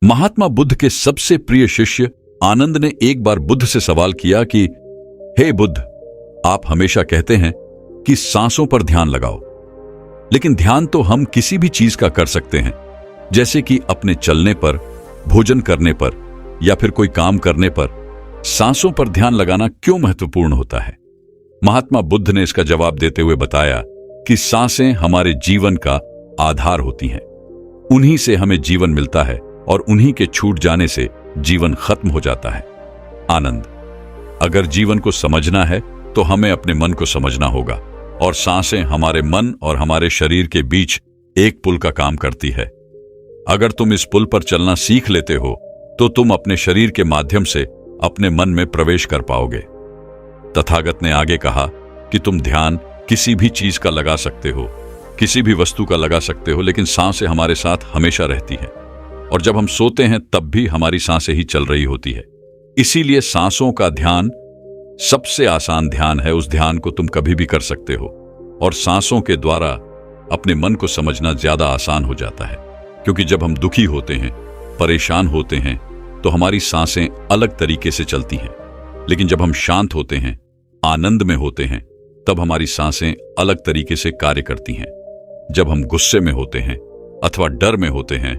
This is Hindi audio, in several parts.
महात्मा बुद्ध के सबसे प्रिय शिष्य आनंद ने एक बार बुद्ध से सवाल किया कि हे बुद्ध, आप हमेशा कहते हैं कि सांसों पर ध्यान लगाओ, लेकिन ध्यान तो हम किसी भी चीज का कर सकते हैं, जैसे कि अपने चलने पर, भोजन करने पर या फिर कोई काम करने पर। सांसों पर ध्यान लगाना क्यों महत्वपूर्ण होता है? महात्मा बुद्ध ने इसका जवाब देते हुए बताया कि सांसें हमारे जीवन का आधार होती हैं। उन्हीं से हमें जीवन मिलता है और उन्हीं के छूट जाने से जीवन खत्म हो जाता है। आनंद, अगर जीवन को समझना है तो हमें अपने मन को समझना होगा, और सांसें हमारे मन और हमारे शरीर के बीच एक पुल का काम करती है। अगर तुम इस पुल पर चलना सीख लेते हो तो तुम अपने शरीर के माध्यम से अपने मन में प्रवेश कर पाओगे। तथागत ने आगे कहा कि तुम ध्यान किसी भी चीज का लगा सकते हो, किसी भी वस्तु का लगा सकते हो, लेकिन सांसें हमारे साथ हमेशा रहती है, और जब हम सोते हैं तब भी हमारी सांसें ही चल रही होती है। इसीलिए सांसों का ध्यान सबसे आसान ध्यान है। उस ध्यान को तुम कभी भी कर सकते हो, और सांसों के द्वारा अपने मन को समझना ज्यादा आसान हो जाता है, क्योंकि जब हम दुखी होते हैं, परेशान होते हैं, तो हमारी सांसें अलग तरीके से चलती हैं, लेकिन जब हम शांत होते हैं, आनंद में होते हैं, तब हमारी सांसें अलग तरीके से कार्य करती हैं। जब हम गुस्से में होते हैं अथवा डर में होते हैं,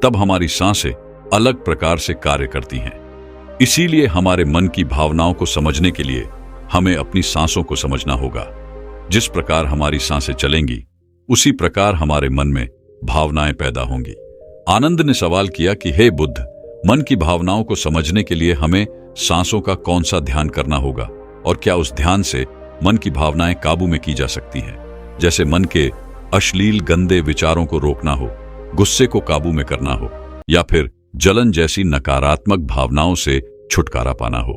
तब हमारी सांसें अलग प्रकार से कार्य करती हैं। इसीलिए हमारे मन की भावनाओं को समझने के लिए हमें अपनी सांसों को समझना होगा। जिस प्रकार हमारी सांसें चलेंगी, उसी प्रकार हमारे मन में भावनाएं पैदा होंगी। आनंद ने सवाल किया कि हे बुद्ध, मन की भावनाओं को समझने के लिए हमें सांसों का कौन सा ध्यान करना होगा, और क्या उस ध्यान से मन की भावनाएं काबू में की जा सकती हैं? जैसे मन के अश्लील गंदे विचारों को रोकना हो, गुस्से को काबू में करना हो, या फिर जलन जैसी नकारात्मक भावनाओं से छुटकारा पाना हो।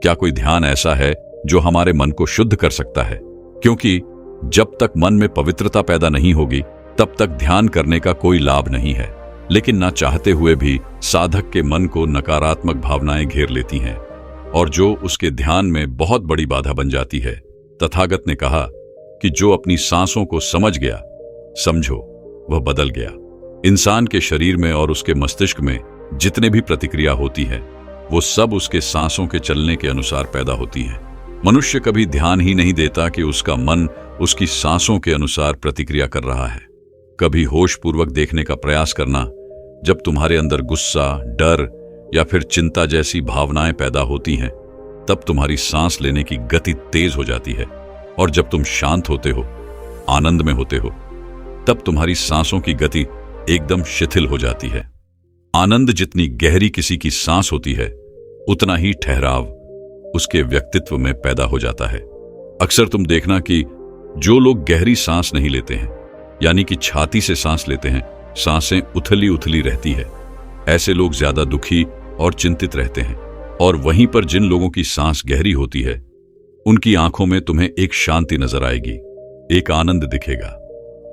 क्या कोई ध्यान ऐसा है जो हमारे मन को शुद्ध कर सकता है? क्योंकि जब तक मन में पवित्रता पैदा नहीं होगी, तब तक ध्यान करने का कोई लाभ नहीं है। लेकिन ना चाहते हुए भी साधक के मन को नकारात्मक भावनाएं घेर लेती हैं, और जो उसके ध्यान में बहुत बड़ी बाधा बन जाती है। तथागत ने कहा कि जो अपनी सांसों को समझ गया, समझो वह बदल गया। इंसान के शरीर में और उसके मस्तिष्क में जितने भी प्रतिक्रिया होती है, वो सब उसके सांसों के चलने के अनुसार पैदा होती है। मनुष्य कभी ध्यान ही नहीं देता कि उसका मन उसकी सांसों के अनुसार प्रतिक्रिया कर रहा है। कभी होशपूर्वक देखने का प्रयास करना। जब तुम्हारे अंदर गुस्सा, डर या फिर चिंता जैसी भावनाएं पैदा होती हैं, तब तुम्हारी सांस लेने की गति तेज हो जाती है, और जब तुम शांत होते हो, आनंद में होते हो, तब तुम्हारी सांसों की गति एकदम शिथिल हो जाती है। आनंद जितनी गहरी किसी की सांस होती है, उतना ही ठहराव उसके व्यक्तित्व में पैदा हो जाता है। अक्सर तुम देखना कि जो लोग गहरी सांस नहीं लेते हैं, यानी कि छाती से सांस लेते हैं, सांसें उथली उथली रहती है, ऐसे लोग ज्यादा दुखी और चिंतित रहते हैं। और वहीं पर जिन लोगों की सांस गहरी होती है, उनकी आंखों में तुम्हें एक शांति नजर आएगी, एक आनंद दिखेगा।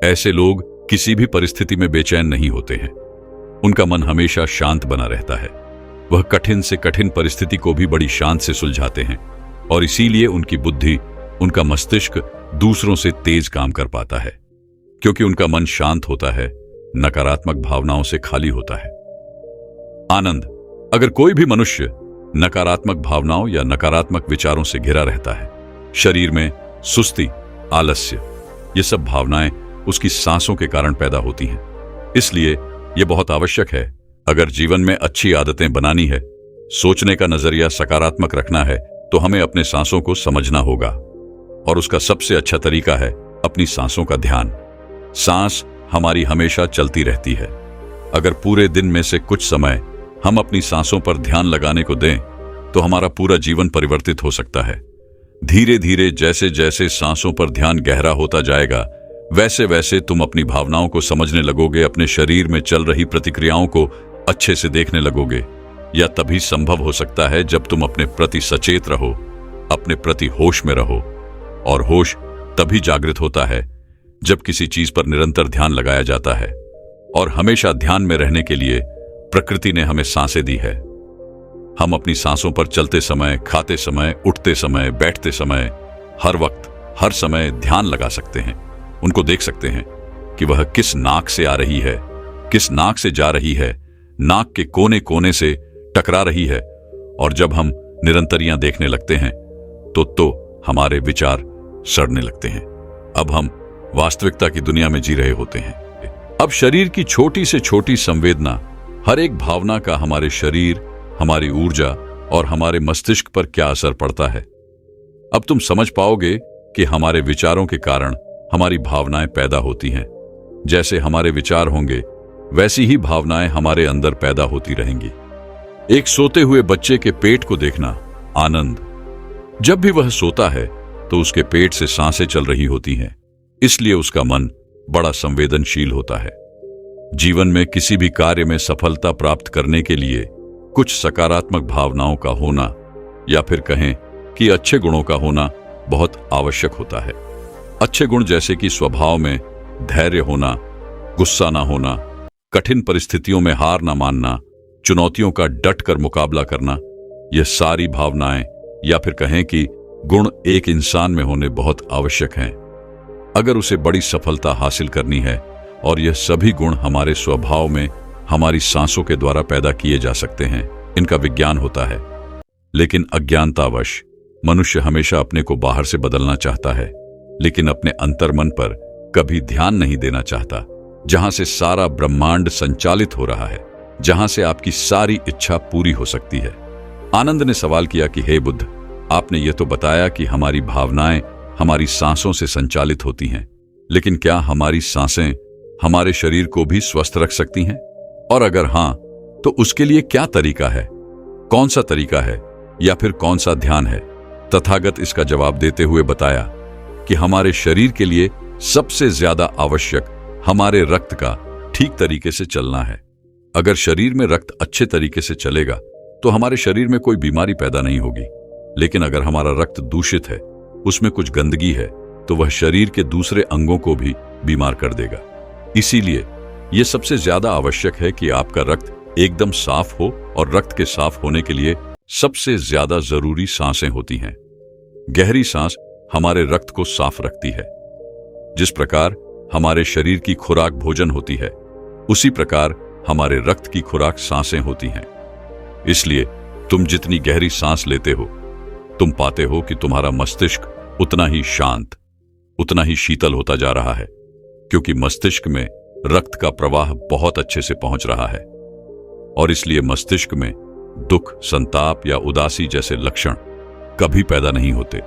ऐसे लोग किसी भी परिस्थिति में बेचैन नहीं होते हैं। उनका मन हमेशा शांत बना रहता है। वह कठिन से कठिन परिस्थिति को भी बड़ी शांत से सुलझाते हैं, और इसीलिए उनकी बुद्धि, उनका मस्तिष्क दूसरों से तेज काम कर पाता है, क्योंकि उनका मन शांत होता है, नकारात्मक भावनाओं से खाली होता है। आनंद, अगर कोई भी मनुष्य नकारात्मक भावनाओं या नकारात्मक विचारों से घिरा रहता है, शरीर में सुस्ती, आलस्य, ये सब भावनाएं उसकी सांसों के कारण पैदा होती हैं। इसलिए यह बहुत आवश्यक है, अगर जीवन में अच्छी आदतें बनानी है, सोचने का नजरिया सकारात्मक रखना है, तो हमें अपने सांसों को समझना होगा। और उसका सबसे अच्छा तरीका है अपनी सांसों का ध्यान। सांस हमारी हमेशा चलती रहती है। अगर पूरे दिन में से कुछ समय हम अपनी सांसों पर ध्यान लगाने को दें, तो हमारा पूरा जीवन परिवर्तित हो सकता है। धीरे धीरे जैसे जैसे सांसों पर ध्यान गहरा होता जाएगा, वैसे वैसे तुम अपनी भावनाओं को समझने लगोगे, अपने शरीर में चल रही प्रतिक्रियाओं को अच्छे से देखने लगोगे। यह तभी संभव हो सकता है जब तुम अपने प्रति सचेत रहो, अपने प्रति होश में रहो। और होश तभी जागृत होता है जब किसी चीज पर निरंतर ध्यान लगाया जाता है। और हमेशा ध्यान में रहने के लिए प्रकृति ने हमें सांसें दी है। हम अपनी सांसों पर चलते समय, खाते समय, उठते समय, बैठते समय, हर वक्त, हर समय ध्यान लगा सकते हैं। उनको देख सकते हैं कि वह किस नाक से आ रही है, किस नाक से जा रही है, नाक के कोने कोने से टकरा रही है, और जब हम निरंतरियां देखने लगते हैं तो हमारे विचार सड़ने लगते हैं। अब हम वास्तविकता की दुनिया में जी रहे होते हैं। अब शरीर की छोटी से छोटी संवेदना, हर एक भावना का हमारे शरीर, हमारी ऊर्जा और हमारे मस्तिष्क पर क्या असर पड़ता है। अब तुम समझ पाओगे कि हमारे विचारों के कारण हमारी भावनाएं पैदा होती हैं। जैसे हमारे विचार होंगे वैसी ही भावनाएं हमारे अंदर पैदा होती रहेंगी। एक सोते हुए बच्चे के पेट को देखना, आनंद। जब भी वह सोता है तो उसके पेट से सांसें चल रही होती हैं, इसलिए उसका मन बड़ा संवेदनशील होता है। जीवन में किसी भी कार्य में सफलता प्राप्त करने के लिए कुछ सकारात्मक भावनाओं का होना, या फिर कहें कि अच्छे गुणों का होना बहुत आवश्यक होता है। अच्छे गुण जैसे कि स्वभाव में धैर्य होना, गुस्सा ना होना, कठिन परिस्थितियों में हार ना मानना, चुनौतियों का डट कर मुकाबला करना, यह सारी भावनाएं या फिर कहें कि गुण एक इंसान में होने बहुत आवश्यक हैं अगर उसे बड़ी सफलता हासिल करनी है। और यह सभी गुण हमारे स्वभाव में हमारी सांसों के द्वारा पैदा किए जा सकते हैं। इनका विज्ञान होता है, लेकिन अज्ञानतावश मनुष्य हमेशा अपने को बाहर से बदलना चाहता है, लेकिन अपने अंतर्मन पर कभी ध्यान नहीं देना चाहता, जहां से सारा ब्रह्मांड संचालित हो रहा है, जहां से आपकी सारी इच्छा पूरी हो सकती है। आनंद ने सवाल किया कि हे बुद्ध, आपने ये तो बताया कि हमारी भावनाएं हमारी सांसों से संचालित होती हैं, लेकिन क्या हमारी सांसें हमारे शरीर को भी स्वस्थ रख सकती हैं? और अगर हां, तो उसके लिए क्या तरीका है? कौन सा तरीका है या फिर कौन सा ध्यान है? तथागत इसका जवाब देते हुए बताया कि हमारे शरीर के लिए सबसे ज्यादा आवश्यक हमारे रक्त का ठीक तरीके से चलना है। अगर शरीर में रक्त अच्छे तरीके से चलेगा तो हमारे शरीर में कोई बीमारी पैदा नहीं होगी, लेकिन अगर हमारा रक्त दूषित है, उसमें कुछ गंदगी है, तो वह शरीर के दूसरे अंगों को भी बीमार कर देगा। इसीलिए यह सबसे ज्यादा आवश्यक है कि आपका रक्त एकदम साफ हो, और रक्त के साफ होने के लिए सबसे ज्यादा जरूरी सांसें होती हैं। गहरी सांस हमारे रक्त को साफ रखती है। जिस प्रकार हमारे शरीर की खुराक भोजन होती है, उसी प्रकार हमारे रक्त की खुराक सांसें होती हैं। इसलिए तुम जितनी गहरी सांस लेते हो, तुम पाते हो कि तुम्हारा मस्तिष्क उतना ही शांत, उतना ही शीतल होता जा रहा है, क्योंकि मस्तिष्क में रक्त का प्रवाह बहुत अच्छे से पहुंच रहा है। और इसलिए मस्तिष्क में दुख, संताप या उदासी जैसे लक्षण कभी पैदा नहीं होते।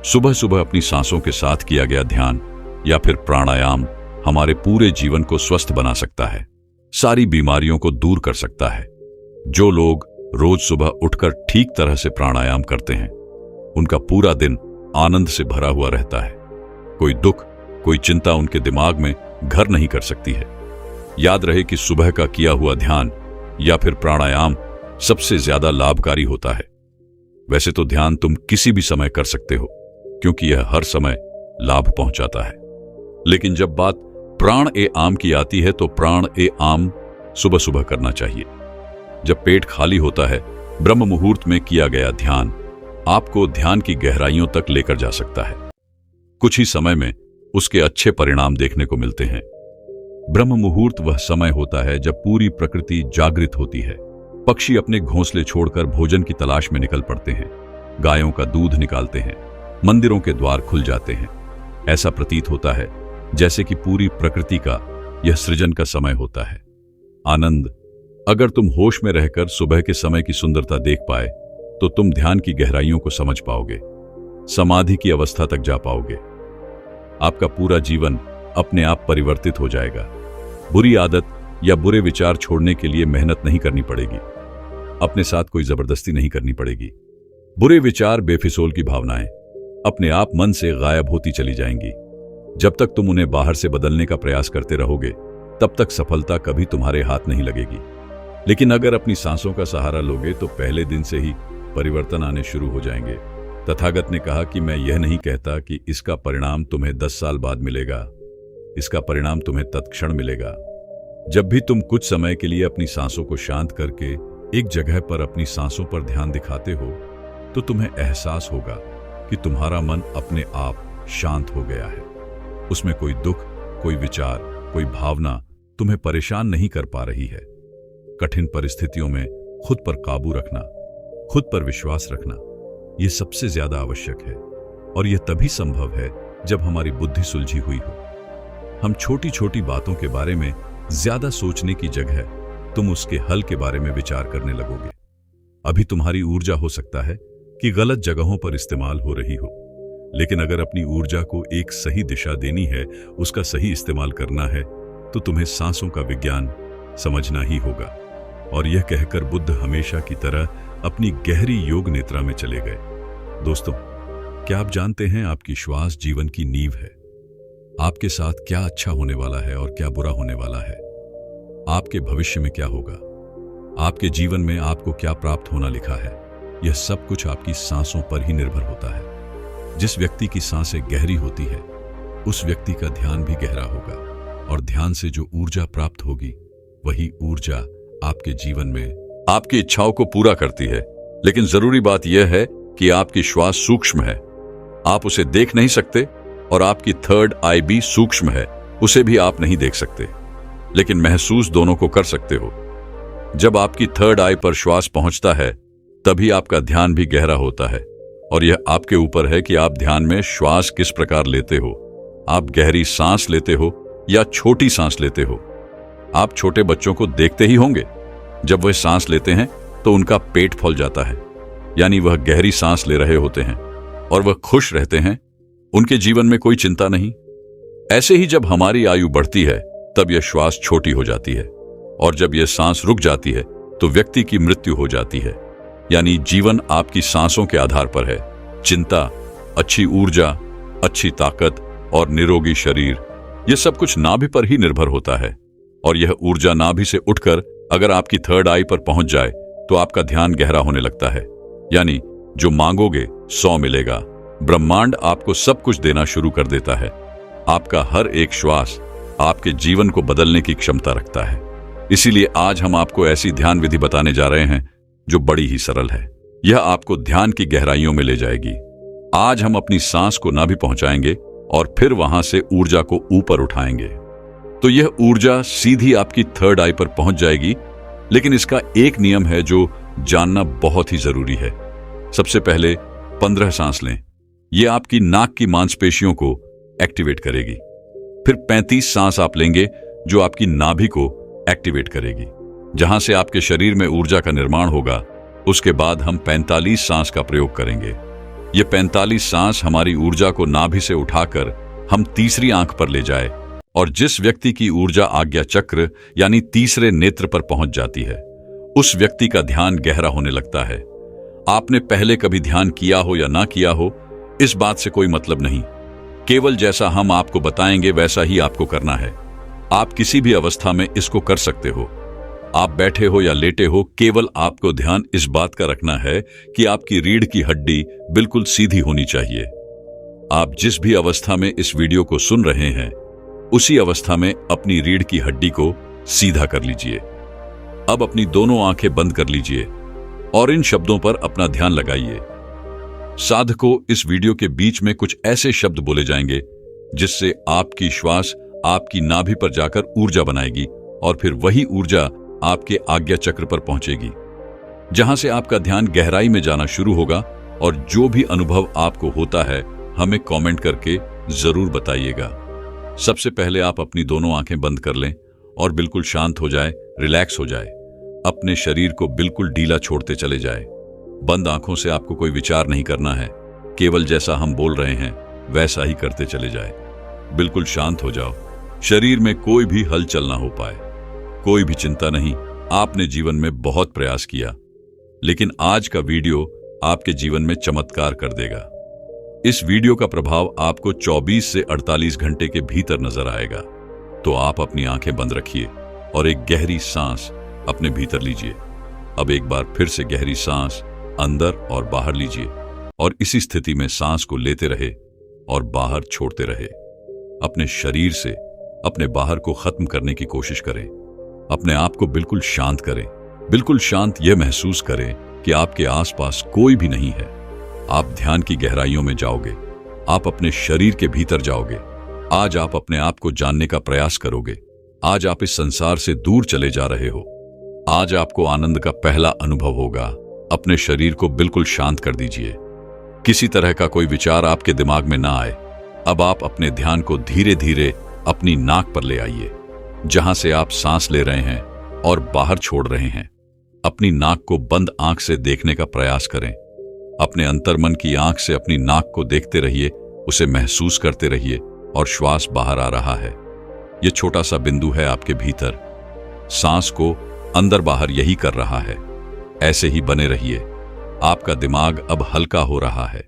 सुबह सुबह अपनी सांसों के साथ किया गया ध्यान या फिर प्राणायाम हमारे पूरे जीवन को स्वस्थ बना सकता है, सारी बीमारियों को दूर कर सकता है। जो लोग रोज सुबह उठकर ठीक तरह से प्राणायाम करते हैं, उनका पूरा दिन आनंद से भरा हुआ रहता है। कोई दुख, कोई चिंता उनके दिमाग में घर नहीं कर सकती है। याद रहे कि सुबह का किया हुआ ध्यान या फिर प्राणायाम सबसे ज्यादा लाभकारी होता है। वैसे तो ध्यान तुम किसी भी समय कर सकते हो, क्योंकि यह हर समय लाभ पहुंचाता है। लेकिन जब बात प्राण ए आम की आती है, तो प्राण ए आम सुबह सुबह करना चाहिए। जब पेट खाली होता है, ब्रह्म मुहूर्त में किया गया ध्यान आपको ध्यान की गहराइयों तक लेकर जा सकता है। कुछ ही समय में उसके अच्छे परिणाम देखने को मिलते हैं। ब्रह्म मुहूर्त वह समय होता है जब पूरी प्रकृति जागृत होती है। पक्षी अपने घोंसले छोड़कर भोजन की तलाश में निकल पड़ते हैं, गायों का दूध निकालते हैं, मंदिरों के द्वार खुल जाते हैं। ऐसा प्रतीत होता है जैसे कि पूरी प्रकृति का यह सृजन का समय होता है। आनंद, अगर तुम होश में रहकर सुबह के समय की सुंदरता देख पाए, तो तुम ध्यान की गहराइयों को समझ पाओगे, समाधि की अवस्था तक जा पाओगे। आपका पूरा जीवन अपने आप परिवर्तित हो जाएगा। बुरी आदत या बुरे विचार छोड़ने के लिए मेहनत नहीं करनी पड़ेगी, अपने साथ कोई जबरदस्ती नहीं करनी पड़ेगी। बुरे विचार, बेफिजूल की भावनाएं अपने आप मन से गायब होती चली जाएंगी। जब तक तुम उन्हें बाहर से बदलने का प्रयास करते रहोगे, तब तक सफलता कभी तुम्हारे हाथ नहीं लगेगी। लेकिन अगर अपनी सांसों का सहारा लोगे, तो पहले दिन से ही परिवर्तन आने शुरू हो जाएंगे। तथागत ने कहा कि मैं यह नहीं कहता कि इसका परिणाम तुम्हें 10 साल बाद मिलेगा, इसका परिणाम तुम्हें तत्क्षण मिलेगा। जब भी तुम कुछ समय के लिए अपनी सांसों को शांत करके एक जगह पर अपनी सांसों पर ध्यान दिखाते हो, तो तुम्हें एहसास होगा कि तुम्हारा मन अपने आप शांत हो गया है। उसमें कोई दुख, कोई विचार, कोई भावना तुम्हें परेशान नहीं कर पा रही है। कठिन परिस्थितियों में खुद पर काबू रखना, खुद पर विश्वास रखना, यह सबसे ज्यादा आवश्यक है। और यह तभी संभव है जब हमारी बुद्धि सुलझी हुई हो। हम छोटी छोटी बातों के बारे में ज्यादा सोचने की जगह तुम उसके हल के बारे में विचार करने लगोगे। अभी तुम्हारी ऊर्जा हो सकता है कि गलत जगहों पर इस्तेमाल हो रही हो, लेकिन अगर अपनी ऊर्जा को एक सही दिशा देनी है, उसका सही इस्तेमाल करना है, तो तुम्हें सांसों का विज्ञान समझना ही होगा। और यह कहकर बुद्ध हमेशा की तरह अपनी गहरी योग निद्रा में चले गए। दोस्तों, क्या आप जानते हैं आपकी श्वास जीवन की नींव है। आपके साथ क्या अच्छा होने वाला है और क्या बुरा होने वाला है, आपके भविष्य में क्या होगा, आपके जीवन में आपको क्या प्राप्त होना लिखा है, यह सब कुछ आपकी सांसों पर ही निर्भर होता है। जिस व्यक्ति की सांसें गहरी होती है, उस व्यक्ति का ध्यान भी गहरा होगा, और ध्यान से जो ऊर्जा प्राप्त होगी, वही ऊर्जा आपके जीवन में आपकी इच्छाओं को पूरा करती है। लेकिन जरूरी बात यह है कि आपकी श्वास सूक्ष्म है, आप उसे देख नहीं सकते, और आपकी थर्ड आई भी सूक्ष्म है, उसे भी आप नहीं देख सकते, लेकिन महसूस दोनों को कर सकते हो। जब आपकी थर्ड आई पर श्वास पहुंचता है, तभी आपका ध्यान भी गहरा होता है, और यह आपके ऊपर है कि आप ध्यान में श्वास किस प्रकार लेते हो। आप गहरी सांस लेते हो या छोटी सांस लेते हो। आप छोटे बच्चों को देखते ही होंगे, जब वह सांस लेते हैं तो उनका पेट फूल जाता है, यानी वह गहरी सांस ले रहे होते हैं और वह खुश रहते हैं, उनके जीवन में कोई चिंता नहीं। ऐसे ही जब हमारी आयु बढ़ती है, तब यह श्वास छोटी हो जाती है, और जब यह सांस रुक जाती है तो व्यक्ति की मृत्यु हो जाती है। यानी जीवन आपकी सांसों के आधार पर है। चिंता, अच्छी ऊर्जा, अच्छी ताकत और निरोगी शरीर, यह सब कुछ नाभि पर ही निर्भर होता है। और यह ऊर्जा नाभि से उठकर अगर आपकी थर्ड आई पर पहुंच जाए तो आपका ध्यान गहरा होने लगता है। यानी जो मांगोगे 100 मिलेगा। ब्रह्मांड आपको सब कुछ देना शुरू कर देता है। आपका हर एक श्वास आपके जीवन को बदलने की क्षमता रखता है। इसीलिए आज हम आपको ऐसी ध्यान विधि बताने जा रहे हैं जो बड़ी ही सरल है। यह आपको ध्यान की गहराइयों में ले जाएगी। आज हम अपनी सांस को नाभि पहुंचाएंगे और फिर वहां से ऊर्जा को ऊपर उठाएंगे। तो यह ऊर्जा सीधी आपकी थर्ड आई पर पहुंच जाएगी। लेकिन इसका एक नियम है जो जानना बहुत ही जरूरी है। सबसे पहले 15 सांस लें, यह आपकी नाक की मांसपेशियों को एक्टिवेट करेगी। फिर 35 सांस आप लेंगे जो आपकी नाभि को एक्टिवेट करेगी, जहां से आपके शरीर में ऊर्जा का निर्माण होगा। उसके बाद हम 45 सांस का प्रयोग करेंगे। ये 45 सांस हमारी ऊर्जा को नाभि से उठाकर हम तीसरी आंख पर ले जाए, और जिस व्यक्ति की ऊर्जा आज्ञा चक्र यानी तीसरे नेत्र पर पहुंच जाती है, उस व्यक्ति का ध्यान गहरा होने लगता है। आपने पहले कभी ध्यान किया हो या ना किया हो, इस बात से कोई मतलब नहीं। केवल जैसा हम आपको बताएंगे वैसा ही आपको करना है। आप किसी भी अवस्था में इसको कर सकते हो। आप बैठे हो या लेटे हो, केवल आपको ध्यान इस बात का रखना है कि आपकी रीढ़ की हड्डी बिल्कुल सीधी होनी चाहिए। आप जिस भी अवस्था में इस वीडियो को सुन रहे हैं, उसी अवस्था में अपनी रीढ़ की हड्डी को सीधा कर लीजिए। अब अपनी दोनों आंखें बंद कर लीजिए और इन शब्दों पर अपना ध्यान लगाइए। साधकों, इस वीडियो के बीच में कुछ ऐसे शब्द बोले जाएंगे जिससे आपकी श्वास आपकी नाभि पर जाकर ऊर्जा बनाएगी, और फिर वही ऊर्जा आपके आज्ञा चक्र पर पहुंचेगी, जहां से आपका ध्यान गहराई में जाना शुरू होगा। और जो भी अनुभव आपको होता है, हमें कमेंट करके जरूर बताइएगा। सबसे पहले आप अपनी दोनों आंखें बंद कर लें और बिल्कुल शांत हो जाए, रिलैक्स हो जाए। अपने शरीर को बिल्कुल ढीला छोड़ते चले जाए। बंद आंखों से आपको कोई विचार नहीं करना है, केवल जैसा हम बोल रहे हैं वैसा ही करते चले जाए। बिल्कुल शांत हो जाओ। शरीर में कोई भी हलचल ना हो पाए। कोई भी चिंता नहीं। आपने जीवन में बहुत प्रयास किया, लेकिन आज का वीडियो आपके जीवन में चमत्कार कर देगा। इस वीडियो का प्रभाव आपको 24 से 48 घंटे के भीतर नजर आएगा। तो आप अपनी आंखें बंद रखिए और एक गहरी सांस अपने भीतर लीजिए। अब एक बार फिर से गहरी सांस अंदर और बाहर लीजिए, और इसी स्थिति में सांस को लेते रहे और बाहर छोड़ते रहे। अपने शरीर से अपने बाहर को खत्म करने की कोशिश करें। अपने आप को बिल्कुल शांत करें। बिल्कुल शांत यह महसूस करें कि आपके आसपास कोई भी नहीं है। आप ध्यान की गहराइयों में जाओगे। आप अपने शरीर के भीतर जाओगे। आज आप अपने आप को जानने का प्रयास करोगे। आज आप इस संसार से दूर चले जा रहे हो। आज आपको आनंद का पहला अनुभव होगा। अपने शरीर को बिल्कुल शांत कर दीजिए। किसी तरह का कोई विचार आपके दिमाग में ना आए। अब आप अपने ध्यान को धीरे धीरे अपनी नाक पर ले आइए, जहां से आप सांस ले रहे हैं और बाहर छोड़ रहे हैं। अपनी नाक को बंद आंख से देखने का प्रयास करें। अपने अंतर्मन की आंख से अपनी नाक को देखते रहिए, उसे महसूस करते रहिए और श्वास बाहर आ रहा है। यह छोटा सा बिंदु है आपके भीतर। सांस को अंदर बाहर यही कर रहा है। ऐसे ही बने रहिए। आपका दिमाग अब हल्का हो रहा है।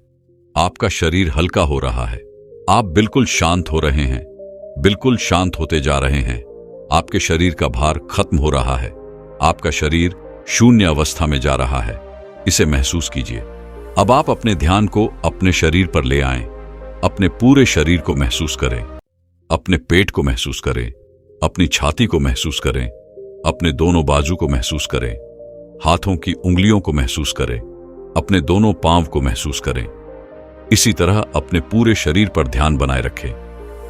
आपका शरीर हल्का हो रहा है। आप बिल्कुल शांत हो रहे हैं। बिल्कुल शांत होते जा रहे हैं। आपके शरीर का भार खत्म हो रहा है। आपका शरीर शून्य अवस्था में जा रहा है। इसे महसूस कीजिए। अब आप अपने ध्यान को अपने शरीर पर ले आएं। अपने पूरे शरीर को महसूस करें। अपने पेट को महसूस करें। अपनी छाती को महसूस करें। अपने दोनों बाजू को महसूस करें। हाथों की उंगलियों को महसूस करें। अपने दोनों पांव को महसूस करें। इसी तरह अपने पूरे शरीर पर ध्यान बनाए रखें।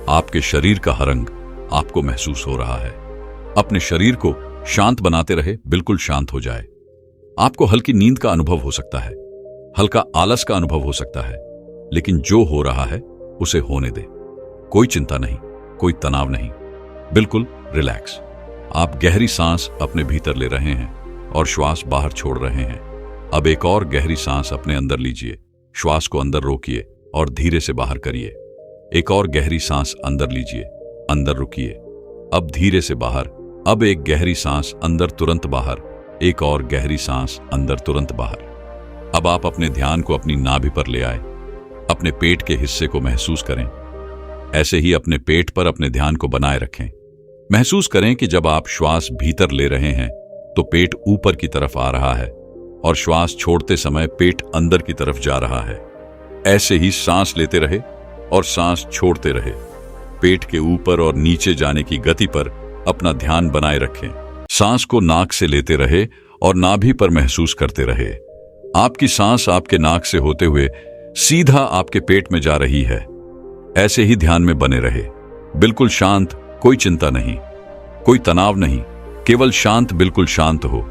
आपके शरीर का हर अंग आपको महसूस हो रहा है। अपने शरीर को शांत बनाते रहे, बिल्कुल शांत हो जाए। आपको हल्की नींद का अनुभव हो सकता है, हल्का आलस का अनुभव हो सकता है, लेकिन जो हो रहा है उसे होने दे। कोई चिंता नहीं, कोई तनाव नहीं, बिल्कुल रिलैक्स। आप गहरी सांस अपने भीतर ले रहे हैं और श्वास बाहर छोड़ रहे हैं। अब एक और गहरी सांस अपने अंदर लीजिए। श्वास को अंदर रोकिए और धीरे से बाहर करिए। एक और गहरी सांस अंदर लीजिए, अंदर रुकिए, अब धीरे से बाहर। अब एक गहरी सांस अंदर, तुरंत बाहर। एक और गहरी सांस अंदर, तुरंत बाहर। अब आप अपने ध्यान को अपनी नाभि पर ले आए। अपने पेट के हिस्से को महसूस करें। ऐसे ही अपने पेट पर अपने ध्यान को बनाए रखें। महसूस करें कि जब आप श्वास भीतर ले रहे हैं तो पेट ऊपर की तरफ आ रहा है और श्वास छोड़ते समय पेट अंदर की तरफ जा रहा है। ऐसे ही सांस लेते रहे और सांस छोड़ते रहे। पेट के ऊपर और नीचे जाने की गति पर अपना ध्यान बनाए रखें। सांस को नाक से लेते रहे और नाभि पर महसूस करते रहे। आपकी सांस आपके नाक से होते हुए सीधा आपके पेट में जा रही है। ऐसे ही ध्यान में बने रहे, बिल्कुल शांत, कोई चिंता नहीं, कोई तनाव नहीं, केवल शांत, बिल्कुल शांत हो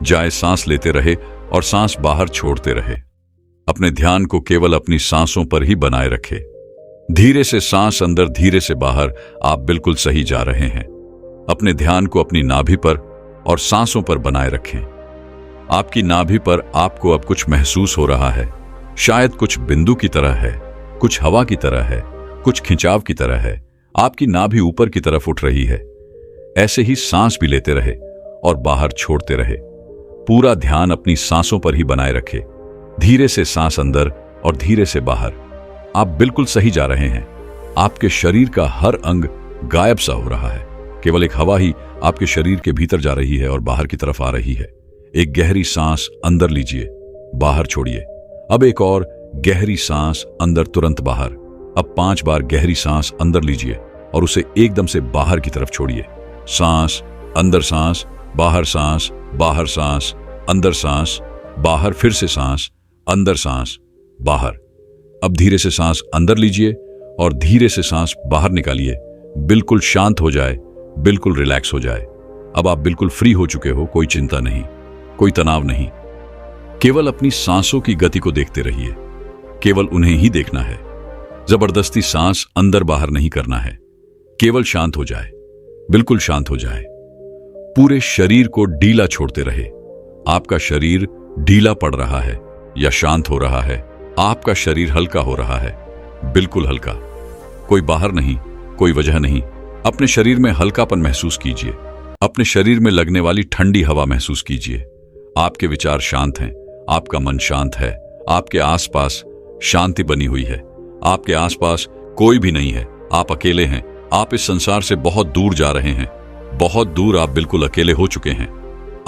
जाए। सांस लेते रहे और सांस बाहर छोड़ते रहे। अपने ध्यान को केवल अपनी सांसों पर ही बनाए रखे। धीरे से सांस अंदर, धीरे से बाहर। आप बिल्कुल सही जा रहे हैं। अपने ध्यान को अपनी नाभि पर और सांसों पर बनाए रखें। आपकी नाभि पर आपको अब कुछ महसूस हो रहा है। शायद कुछ बिंदु की तरह है, कुछ हवा की तरह है, कुछ खिंचाव की तरह है। आपकी नाभि ऊपर की तरफ उठ रही है। ऐसे ही सांस भी लेते रहे और बाहर छोड़ते रहे। पूरा ध्यान अपनी सांसों पर ही बनाए रखे। धीरे से सांस अंदर और धीरे से बाहर। आप बिल्कुल सही जा रहे हैं। आपके शरीर का हर अंग गायब सा हो रहा है। केवल एक हवा ही आपके शरीर के भीतर जा रही है और बाहर की तरफ आ रही है। एक गहरी सांस अंदर लीजिए, बाहर छोड़िए। अब एक और गहरी सांस अंदर, तुरंत बाहर। अब 5 बार गहरी सांस अंदर लीजिए और उसे एकदम से बाहर की तरफ छोड़िए। सांस अंदर, सांस बाहर, सांस बाहर, सांस अंदर, सांस बाहर, फिर से सांस अंदर, सांस बाहर। अब धीरे से सांस अंदर लीजिए और धीरे से सांस बाहर निकालिए। बिल्कुल शांत हो जाए, बिल्कुल रिलैक्स हो जाए। अब आप बिल्कुल फ्री हो चुके हो। कोई चिंता नहीं, कोई तनाव नहीं। केवल अपनी सांसों की गति को देखते रहिए। केवल उन्हें ही देखना है। जबरदस्ती सांस अंदर बाहर नहीं करना है। केवल शांत हो जाए, बिल्कुल शांत हो जाए। पूरे शरीर को ढीला छोड़ते रहे। आपका शरीर ढीला पड़ रहा है या शांत हो रहा है। आपका शरीर हल्का हो रहा है, बिल्कुल हल्का। कोई बाहर नहीं, कोई वजह नहीं। अपने शरीर में हल्कापन महसूस कीजिए। अपने शरीर में लगने वाली ठंडी हवा महसूस कीजिए। आपके विचार शांत हैं, आपका मन शांत है। आपके आसपास शांति बनी हुई है। आपके आसपास कोई भी नहीं है। आप अकेले हैं। आप इस संसार से बहुत दूर जा रहे हैं, बहुत दूर। आप बिल्कुल अकेले हो चुके हैं।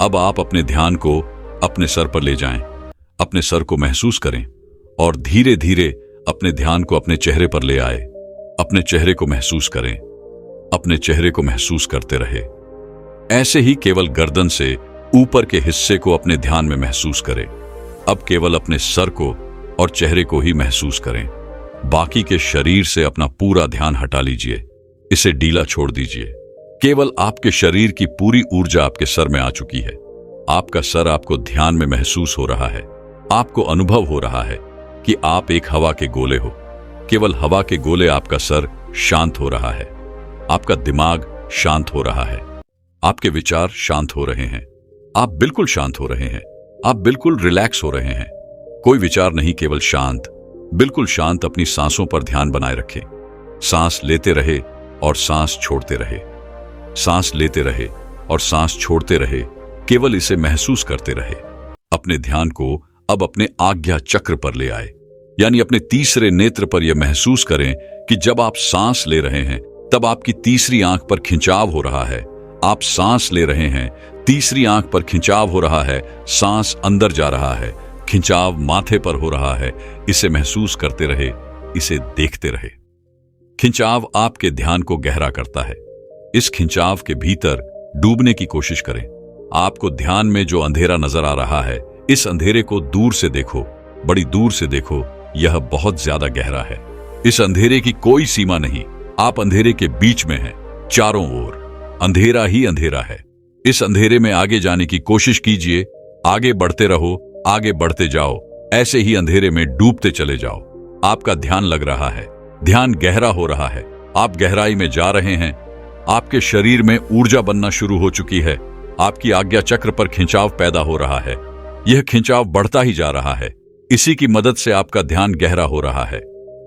अब आप अपने ध्यान को अपने सर पर ले जाएं। अपने सर को महसूस करें और धीरे धीरे अपने ध्यान को अपने चेहरे पर ले आए। अपने चेहरे को महसूस करें। अपने चेहरे को महसूस करते रहे। ऐसे ही केवल गर्दन से ऊपर के हिस्से को अपने ध्यान में महसूस करें। अब केवल अपने सर को और चेहरे को ही महसूस करें। बाकी के शरीर से अपना पूरा ध्यान हटा लीजिए। इसे ढीला छोड़ दीजिए। केवल आपके शरीर की पूरी ऊर्जा आपके सर में आ चुकी है। आपका सर आपको ध्यान में महसूस हो रहा है। आपको अनुभव हो रहा है कि आप एक हवा के गोले हो। केवल हवा के गोले। आपका सर शांत हो रहा है। आपका दिमाग शांत हो रहा है। आपके विचार शांत हो रहे हैं। आप बिल्कुल शांत हो रहे हैं। आप बिल्कुल रिलैक्स हो रहे हैं। कोई विचार नहीं, केवल शांत, बिल्कुल शांत। अपनी सांसों पर ध्यान बनाए रखें। सांस लेते रहे और सांस छोड़ते रहे। सांस लेते रहे और सांस छोड़ते रहे। केवल इसे महसूस करते रहे। अपने ध्यान को अब अपने आज्ञा चक्र पर ले आए, यानी अपने तीसरे नेत्र पर यह महसूस करें कि जब आप सांस ले रहे हैं तब आपकी तीसरी आंख पर खिंचाव हो रहा है। आप सांस ले रहे हैं, तीसरी आंख पर खिंचाव हो रहा है। सांस अंदर जा रहा है, खिंचाव माथे पर हो रहा है। इसे महसूस करते रहे, इसे देखते रहे। खिंचाव आपके ध्यान को गहरा करता है। इस खिंचाव के भीतर डूबने की कोशिश करें। आपको ध्यान में जो अंधेरा नजर आ रहा है, इस अंधेरे को दूर से देखो, बड़ी दूर से देखो। यह बहुत ज्यादा गहरा है। इस अंधेरे की कोई सीमा नहीं। आप अंधेरे के बीच में हैं। चारों ओर अंधेरा ही अंधेरा है। इस अंधेरे में आगे जाने की कोशिश कीजिए। आगे बढ़ते रहो, आगे बढ़ते जाओ। ऐसे ही अंधेरे में डूबते चले जाओ। आपका ध्यान लग रहा है, ध्यान गहरा हो रहा है। आप गहराई में जा रहे हैं। आपके शरीर में ऊर्जा बनना शुरू हो चुकी है। आपकी आज्ञा चक्र पर खिंचाव पैदा हो रहा है। यह खिंचाव बढ़ता ही जा रहा है। इसी की मदद से आपका ध्यान गहरा हो रहा है।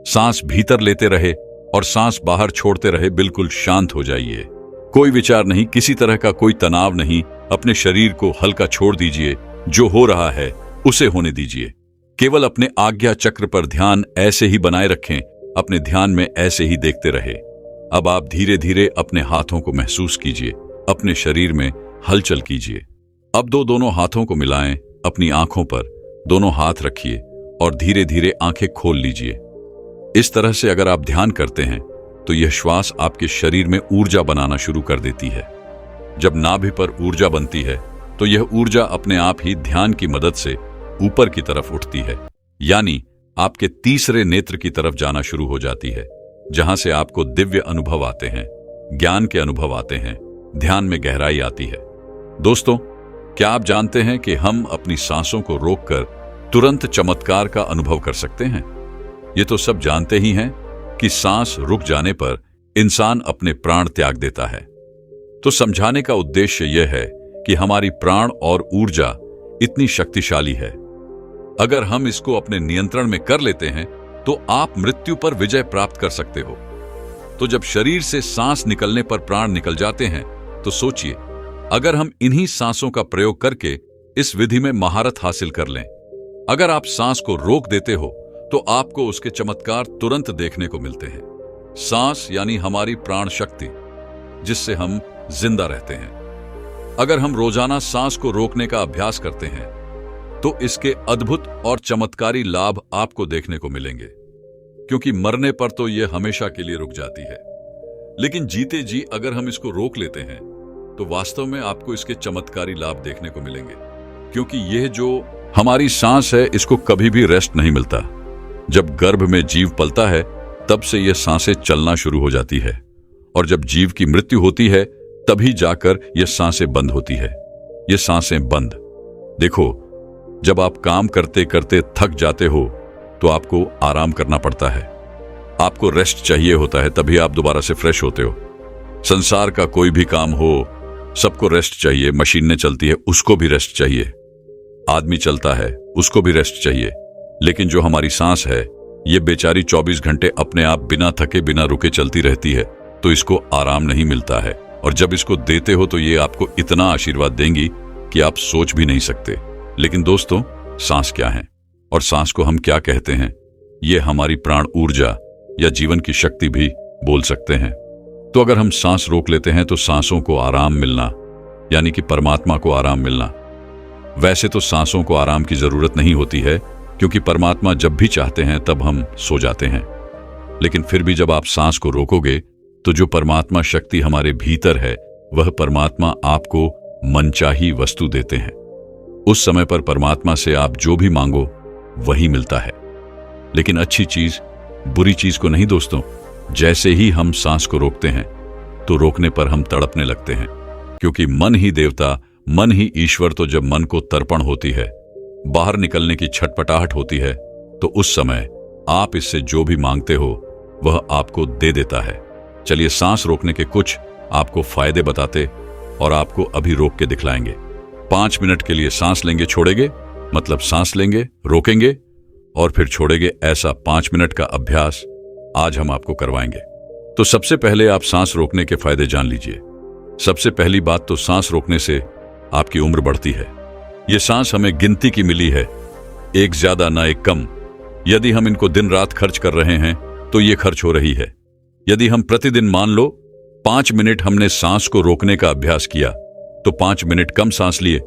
सांस भीतर लेते रहे और सांस बाहर छोड़ते रहे। बिल्कुल शांत हो जाइए। कोई विचार नहीं, किसी तरह का कोई तनाव नहीं। अपने शरीर को हल्का छोड़ दीजिए। जो हो रहा है उसे होने दीजिए। केवल अपने आज्ञा चक्र पर ध्यान ऐसे ही बनाए रखें। अपने ध्यान में ऐसे ही देखते रहे। अब आप धीरे धीरे अपने हाथों को महसूस कीजिए। अपने शरीर में हलचल कीजिए। अब दोनों हाथों को मिलाएं। अपनी आंखों पर दोनों हाथ रखिए और धीरे धीरे आंखें खोल लीजिए। इस तरह से अगर आप ध्यान करते हैं तो यह श्वास आपके शरीर में ऊर्जा बनाना शुरू कर देती है। जब नाभि पर ऊर्जा बनती है तो यह ऊर्जा अपने आप ही ध्यान की मदद से ऊपर की तरफ उठती है, यानी आपके तीसरे नेत्र की तरफ जाना शुरू हो जाती है, जहां से आपको दिव्य अनुभव आते हैं, ज्ञान के अनुभव आते हैं, ध्यान में गहराई आती है। दोस्तों, क्या आप जानते हैं कि हम अपनी सांसों को रोककर तुरंत चमत्कार का अनुभव कर सकते हैं? ये तो सब जानते ही हैं कि सांस रुक जाने पर इंसान अपने प्राण त्याग देता है। तो समझाने का उद्देश्य यह है कि हमारी प्राण और ऊर्जा इतनी शक्तिशाली है। अगर हम इसको अपने नियंत्रण में कर लेते हैं तो आप मृत्यु पर विजय प्राप्त कर सकते हो। तो जब शरीर से सांस निकलने पर प्राण निकल जाते हैं तो सोचिए, अगर हम इन्हीं सांसों का प्रयोग करके इस विधि में महारत हासिल कर लें। अगर आप सांस को रोक देते हो तो आपको उसके चमत्कार तुरंत देखने को मिलते हैं। सांस यानी हमारी प्राण शक्ति, जिससे हम जिंदा रहते हैं। अगर हम रोजाना सांस को रोकने का अभ्यास करते हैं तो इसके अद्भुत और चमत्कारी लाभ आपको देखने को मिलेंगे, क्योंकि मरने पर तो यह हमेशा के लिए रुक जाती है, लेकिन जीते जी अगर हम इसको रोक लेते हैं तो वास्तव में आपको इसके चमत्कारी लाभ देखने को मिलेंगे। क्योंकि यह जो हमारी सांस है, इसको कभी भी रेस्ट नहीं मिलता। जब गर्भ में जीव पलता है तब से यह सांसें चलना शुरू हो जाती है, और जब जीव की मृत्यु होती है तभी जाकर यह सांसें बंद होती है। ये सांसें बंद। देखो, जब आप काम करते करते थक जाते हो तो आपको आराम करना पड़ता है। आपको रेस्ट चाहिए होता है, तभी आप दोबारा से फ्रेश होते हो। संसार का कोई भी काम हो, सबको रेस्ट चाहिए। मशीनें चलती है, उसको भी रेस्ट चाहिए। आदमी चलता है, उसको भी रेस्ट चाहिए। लेकिन जो हमारी सांस है, ये बेचारी 24 घंटे अपने आप बिना थके बिना रुके चलती रहती है, तो इसको आराम नहीं मिलता है। और जब इसको देते हो तो ये आपको इतना आशीर्वाद देंगी कि आप सोच भी नहीं सकते। लेकिन दोस्तों, सांस क्या है और सांस को हम क्या कहते हैं? ये हमारी प्राण ऊर्जा या जीवन की शक्ति भी बोल सकते हैं। तो अगर हम सांस रोक लेते हैं तो सांसों को आराम मिलना, यानी कि परमात्मा को आराम मिलना। वैसे तो सांसों को आराम की जरूरत नहीं होती है, क्योंकि परमात्मा जब भी चाहते हैं तब हम सो जाते हैं। लेकिन फिर भी जब आप सांस को रोकोगे तो जो परमात्मा शक्ति हमारे भीतर है, वह परमात्मा आपको मनचाही वस्तु देते हैं। उस समय पर परमात्मा से आप जो भी मांगो वही मिलता है। लेकिन अच्छी चीज बुरी चीज को नहीं दोस्तों। जैसे ही हम सांस को रोकते हैं तो रोकने पर हम तड़पने लगते हैं, क्योंकि मन ही देवता मन ही ईश्वर। तो जब मन को तर्पण होती है, बाहर निकलने की छटपटाहट होती है, तो उस समय आप इससे जो भी मांगते हो वह आपको दे देता है। चलिए सांस रोकने के कुछ आपको फायदे बताते और आपको अभी रोक के दिखलाएंगे। 5 मिनट के लिए सांस लेंगे, छोड़ेंगे, मतलब सांस लेंगे, रोकेंगे और फिर छोड़ेंगे। ऐसा 5 मिनट का अभ्यास आज हम आपको करवाएंगे। तो सबसे पहले आप सांस रोकने के फायदे जान लीजिए। सबसे पहली बात तो सांस रोकने से आपकी उम्र बढ़ती है। ये सांस हमें गिनती की मिली है, एक ज्यादा ना एक कम। यदि हम इनको दिन रात खर्च कर रहे हैं तो ये खर्च हो रही है। यदि हम प्रतिदिन मान लो 5 मिनट हमने सांस को रोकने का अभ्यास किया, तो 5 मिनट कम सांस लिए,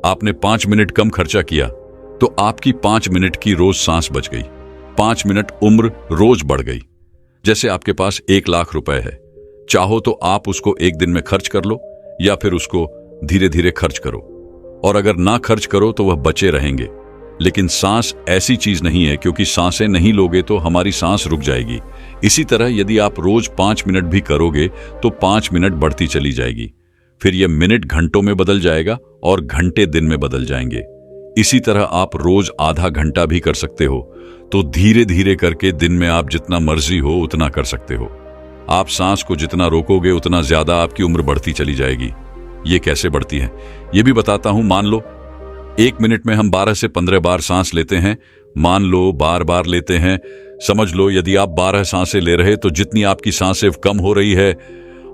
आपने 5 मिनट कम खर्चा किया, तो आपकी 5 मिनट की रोज सांस बच गई। 5 मिनट उम्र रोज बढ़ गई। जैसे आपके पास 1 लाख रुपए है, चाहो तो आप उसको एक दिन में खर्च कर लो या फिर उसको धीरे धीरे खर्च करो, और अगर ना खर्च करो तो वह बचे रहेंगे। लेकिन सांस ऐसी चीज नहीं है, क्योंकि सांसें नहीं लोगे तो हमारी सांस रुक जाएगी। इसी तरह यदि आप रोज 5 मिनट भी करोगे तो 5 मिनट बढ़ती चली जाएगी, फिर यह मिनट घंटों में बदल जाएगा और घंटे दिन में बदल जाएंगे। इसी तरह आप रोज आधा घंटा भी कर सकते हो। तो धीरे धीरे करके दिन में आप जितना मर्जी हो उतना कर सकते हो। आप सांस को जितना रोकोगे उतना ज्यादा आपकी उम्र बढ़ती चली जाएगी। ये कैसे बढ़ती है ये भी बताता हूं। मान लो 1 मिनट में हम 12 से 15 बार सांस लेते हैं। मान लो बार बार लेते हैं, समझ लो यदि आप 12 सांसें ले रहे तो जितनी आपकी सांसें कम हो रही है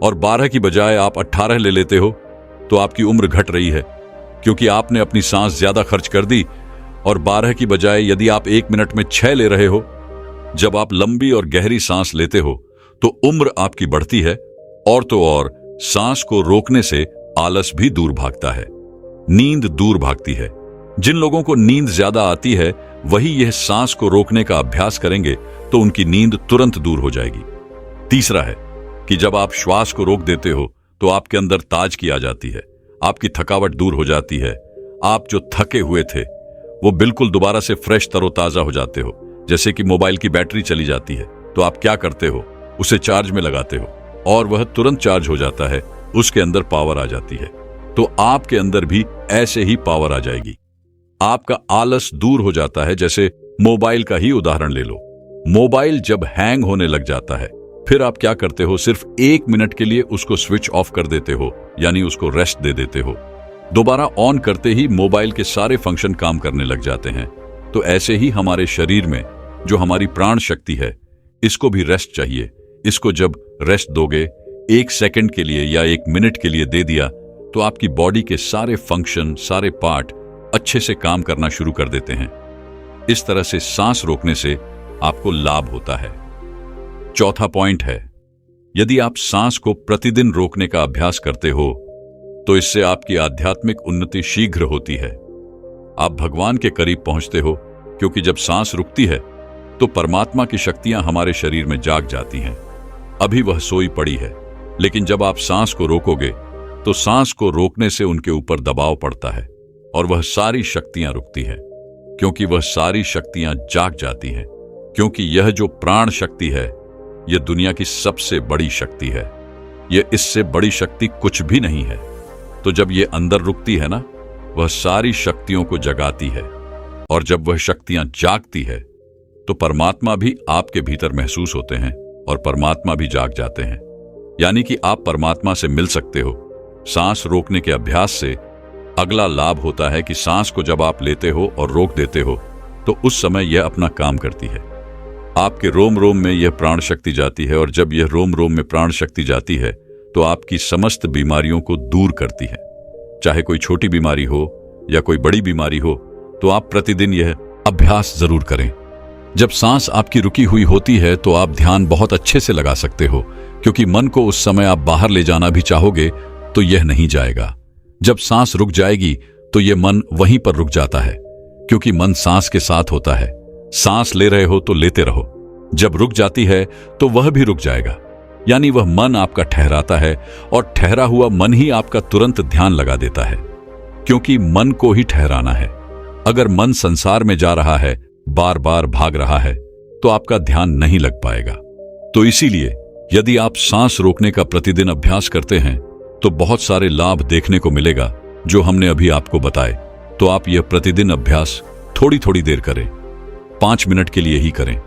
और 12 की बजाय आप 18 ले लेते हो, तो आपकी उम्र घट रही है, क्योंकि आपने अपनी सांस ज्यादा खर्च कर दी। और 12 की बजाय यदि आप 1 मिनट में 6 ले रहे हो, जब आप लंबी और गहरी सांस लेते हो तो उम्र आपकी बढ़ती है। और तो और सांस को रोकने से आलस भी दूर भागता है, नींद दूर भागती है। जिन लोगों को नींद ज्यादा आती है वही यह सांस को रोकने का अभ्यास करेंगे तो उनकी नींद तुरंत दूर हो जाएगी। तीसरा है कि जब आप श्वास को रोक देते हो तो आपके अंदर ताजगी आ जाती है, आपकी थकावट दूर हो जाती है। आप जो थके हुए थे वो बिल्कुल दोबारा से फ्रेश तरोताजा हो जाते हो। जैसे कि मोबाइल की बैटरी चली जाती है तो आप क्या करते हो, उसे चार्ज में लगाते हो और वह तुरंत चार्ज हो जाता है, उसके अंदर पावर आ जाती है। तो आपके अंदर भी ऐसे ही पावर आ जाएगी। आपका आलस दूर हो जाता है। जैसे मोबाइल का ही उदाहरण ले लो। मोबाइल जब हैंग होने लग जाता है फिर आप क्या करते हो, सिर्फ 1 मिनट के लिए उसको स्विच ऑफ कर देते हो, यानी उसको रेस्ट दे देते हो। दोबारा ऑन करते ही मोबाइल के सारे फंक्शन काम करने लग जाते हैं। तो ऐसे ही हमारे शरीर में जो हमारी प्राण शक्ति है, इसको भी रेस्ट चाहिए। इसको जब रेस्ट दोगे, 1 सेकंड के लिए या 1 मिनट के लिए दे दिया, तो आपकी बॉडी के सारे फंक्शन, सारे पार्ट अच्छे से काम करना शुरू कर देते हैं। इस तरह से सांस रोकने से आपको लाभ होता है। चौथा पॉइंट है, यदि आप सांस को प्रतिदिन रोकने का अभ्यास करते हो तो इससे आपकी आध्यात्मिक उन्नति शीघ्र होती है। आप भगवान के करीब पहुंचते हो, क्योंकि जब सांस रुकती है तो परमात्मा की शक्तियां हमारे शरीर में जाग जाती हैं। अभी वह सोई पड़ी है, लेकिन जब आप सांस को रोकोगे तो सांस को रोकने से उनके ऊपर दबाव पड़ता है और वह सारी शक्तियां रुकती हैं, क्योंकि वह सारी शक्तियां जाग जाती हैं। क्योंकि यह जो प्राण शक्ति है, यह दुनिया की सबसे बड़ी शक्ति है। यह इससे बड़ी शक्ति कुछ भी नहीं है। तो जब यह अंदर रुकती है ना, वह सारी शक्तियों को जगाती है, और जब वह शक्तियां जागती है तो परमात्मा भी आपके भीतर महसूस होते हैं और परमात्मा भी जाग जाते हैं। यानी कि आप परमात्मा से मिल सकते हो। सांस रोकने के अभ्यास से अगला लाभ होता है कि सांस को जब आप लेते हो और रोक देते हो तो उस समय यह अपना काम करती है। आपके रोम रोम में यह प्राण शक्ति जाती है, और जब यह रोम रोम में प्राण शक्ति जाती है तो आपकी समस्त बीमारियों को दूर करती है। चाहे कोई छोटी बीमारी हो या कोई बड़ी बीमारी हो, तो आप प्रतिदिन यह अभ्यास जरूर करें। जब सांस आपकी रुकी हुई होती है तो आप ध्यान बहुत अच्छे से लगा सकते हो, क्योंकि मन को उस समय आप बाहर ले जाना भी चाहोगे तो यह नहीं जाएगा। जब सांस रुक जाएगी तो यह मन वहीं पर रुक जाता है, क्योंकि मन सांस के साथ होता है। सांस ले रहे हो तो लेते रहो, जब रुक जाती है तो वह भी रुक जाएगा। यानी वह मन आपका ठहराता है, और ठहरा हुआ मन ही आपका तुरंत ध्यान लगा देता है, क्योंकि मन को ही ठहराना है। अगर मन संसार में जा रहा है, बार बार भाग रहा है, तो आपका ध्यान नहीं लग पाएगा। तो इसीलिए यदि आप सांस रोकने का प्रतिदिन अभ्यास करते हैं तो बहुत सारे लाभ देखने को मिलेगा। जो हमने अभी आपको बताए, तो आप यह प्रतिदिन अभ्यास थोड़ी थोड़ी देर करें। 5 मिनट के लिए ही करें।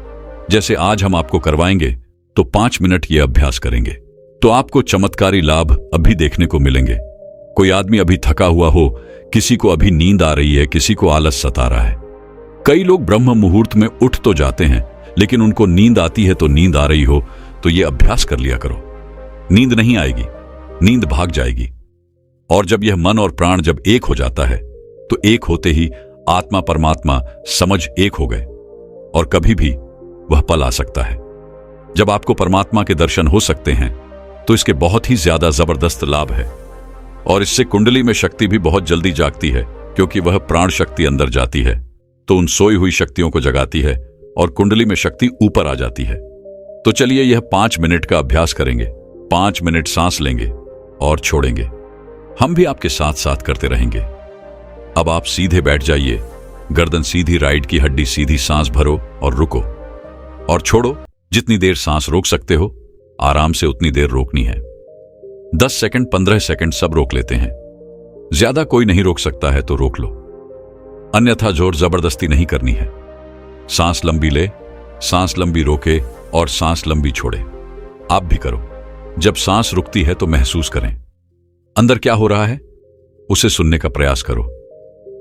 जैसे आज हम आपको करवाएंगे तो 5 मिनट ये अभ्यास करेंगे तो आपको चमत्कारी लाभ अभी देखने को मिलेंगे। कोई आदमी अभी थका हुआ हो, किसी को अभी नींद आ रही है, किसी को आलस सता रहा है। कई लोग ब्रह्म मुहूर्त में उठ तो जाते हैं, लेकिन उनको नींद आती है तो नींद आ रही हो तो ये अभ्यास कर लिया करो। नींद नहीं आएगी, नींद भाग जाएगी। और जब यह मन और प्राण जब एक हो जाता है तो एक होते ही आत्मा परमात्मा समझ एक हो गए और कभी भी वह पल आ सकता है जब आपको परमात्मा के दर्शन हो सकते हैं। तो इसके बहुत ही ज्यादा जबरदस्त लाभ है और इससे कुंडली में शक्ति भी बहुत जल्दी जागती है, क्योंकि वह प्राण शक्ति अंदर जाती है तो उन सोई हुई शक्तियों को जगाती है और कुंडली में शक्ति ऊपर आ जाती है। तो चलिए यह 5 मिनट का अभ्यास करेंगे। 5 मिनट सांस लेंगे और छोड़ेंगे। हम भी आपके साथ साथ करते रहेंगे। अब आप सीधे बैठ जाइए, गर्दन सीधी, राइट की हड्डी सीधी, सांस भरो और रुको और छोड़ो। जितनी देर सांस रोक सकते हो आराम से उतनी देर रोकनी है। 10 सेकंड, 15 सेकंड सब रोक लेते हैं। ज्यादा कोई नहीं रोक सकता है तो रोक लो, अन्यथा जोर जबरदस्ती नहीं करनी है। सांस लंबी ले, सांस लंबी रोके और सांस लंबी छोड़े। आप भी करो। जब सांस रुकती है तो महसूस करें अंदर क्या हो रहा है, उसे सुनने का प्रयास करो।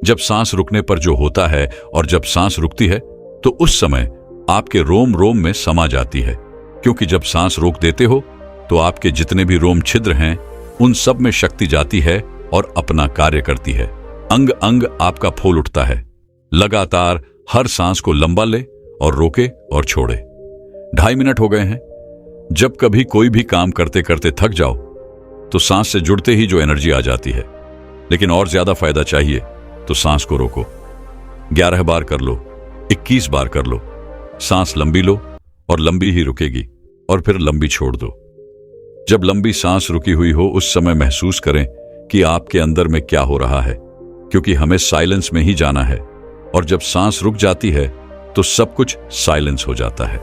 जब सांस रुकने पर जो होता है और जब सांस रुकती है तो उस समय आपके रोम रोम में समा जाती है, क्योंकि जब सांस रोक देते हो तो आपके जितने भी रोम छिद्र हैं उन सब में शक्ति जाती है और अपना कार्य करती है। अंग अंग आपका फूल उठता है। लगातार हर सांस को लंबा ले और रोके और छोड़े। 2.5 मिनट हो गए हैं। जब कभी कोई भी काम करते करते थक जाओ तो सांस से जुड़ते ही जो एनर्जी आ जाती है, लेकिन और ज्यादा फायदा चाहिए तो सांस को रोको। 11 बार कर लो, 21 बार कर लो। सांस लंबी लो और लंबी ही रुकेगी और फिर लंबी छोड़ दो। जब लंबी सांस रुकी हुई हो उस समय महसूस करें कि आपके अंदर में क्या हो रहा है, क्योंकि हमें साइलेंस में ही जाना है। और जब सांस रुक जाती है तो सब कुछ साइलेंस हो जाता है।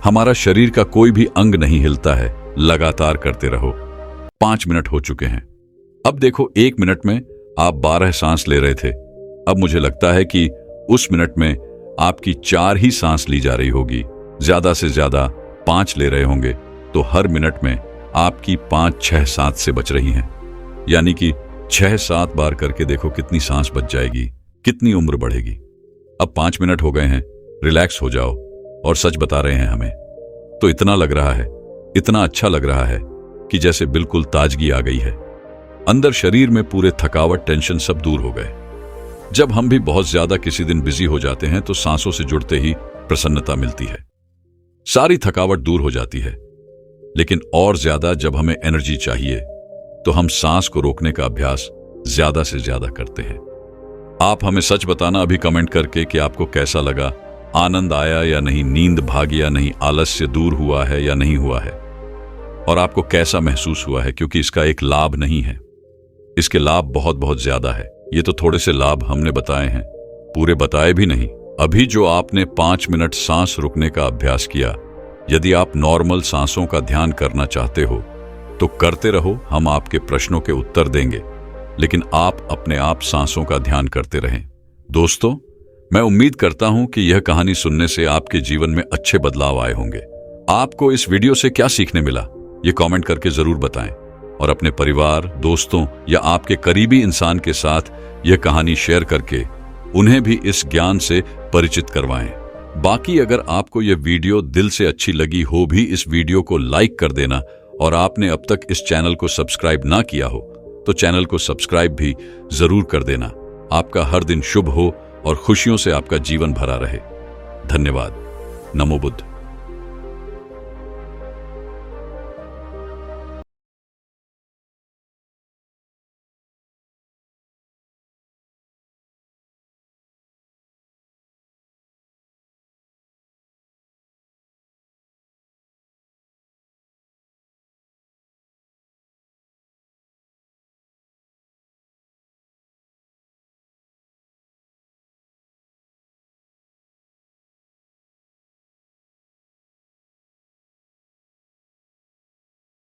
हमारा शरीर का कोई भी अंग नहीं हिलता है। लगातार करते रहो। 5 मिनट हो चुके हैं। अब देखो, 1 मिनट में आप 12 सांस ले रहे थे। अब मुझे लगता है कि उस मिनट में आपकी 4 ही सांस ली जा रही होगी। ज्यादा से ज्यादा 5 ले रहे होंगे, तो हर मिनट में आपकी 5-6 सांस से बच रही हैं। यानी कि 6-7 बार करके देखो कितनी सांस बच जाएगी, कितनी उम्र बढ़ेगी। अब 5 मिनट हो गए हैं, रिलैक्स हो जाओ। और सच बता रहे हैं हमें तो इतना लग रहा है, इतना अच्छा लग रहा है कि जैसे बिल्कुल ताजगी आ गई है। अंदर शरीर में पूरे थकावट, टेंशन सब दूर हो गए। जब हम भी बहुत ज्यादा किसी दिन बिजी हो जाते हैं तो सांसों से जुड़ते ही प्रसन्नता मिलती है, सारी थकावट दूर हो जाती है। लेकिन और ज्यादा जब हमें एनर्जी चाहिए तो हम सांस को रोकने का अभ्यास ज्यादा से ज्यादा करते हैं। आप हमें सच बताना अभी कमेंट करके कि आपको कैसा लगा, आनंद आया या नहीं, नींद भागी या नहीं, आलस्य दूर हुआ है या नहीं हुआ है, और आपको कैसा महसूस हुआ है। क्योंकि इसका एक लाभ नहीं है, इसके लाभ बहुत बहुत ज्यादा है। ये तो थोड़े से लाभ हमने बताए हैं, पूरे बताए भी नहीं। अभी जो आपने 5 मिनट सांस रुकने का अभ्यास किया, यदि आप नॉर्मल सांसों का ध्यान करना चाहते हो तो करते रहो। हम आपके प्रश्नों के उत्तर देंगे, लेकिन आप अपने आप सांसों का ध्यान करते रहें। दोस्तों, मैं उम्मीद करता हूं कि यह कहानी सुनने से आपके जीवन में अच्छे बदलाव आए होंगे। आपको इस वीडियो से क्या सीखने मिला, ये कमेंट करके जरूर बताएं और अपने परिवार, दोस्तों या आपके करीबी इंसान के साथ यह कहानी शेयर करके उन्हें भी इस ज्ञान से परिचित करवाएं। बाकी अगर आपको यह वीडियो दिल से अच्छी लगी हो भी इस वीडियो को लाइक कर देना, और आपने अब तक इस चैनल को सब्सक्राइब ना किया हो तो चैनल को सब्सक्राइब भी जरूर कर देना। आपका हर दिन शुभ हो और खुशियों से आपका जीवन भरा रहे। धन्यवाद। नमो बुद्ध।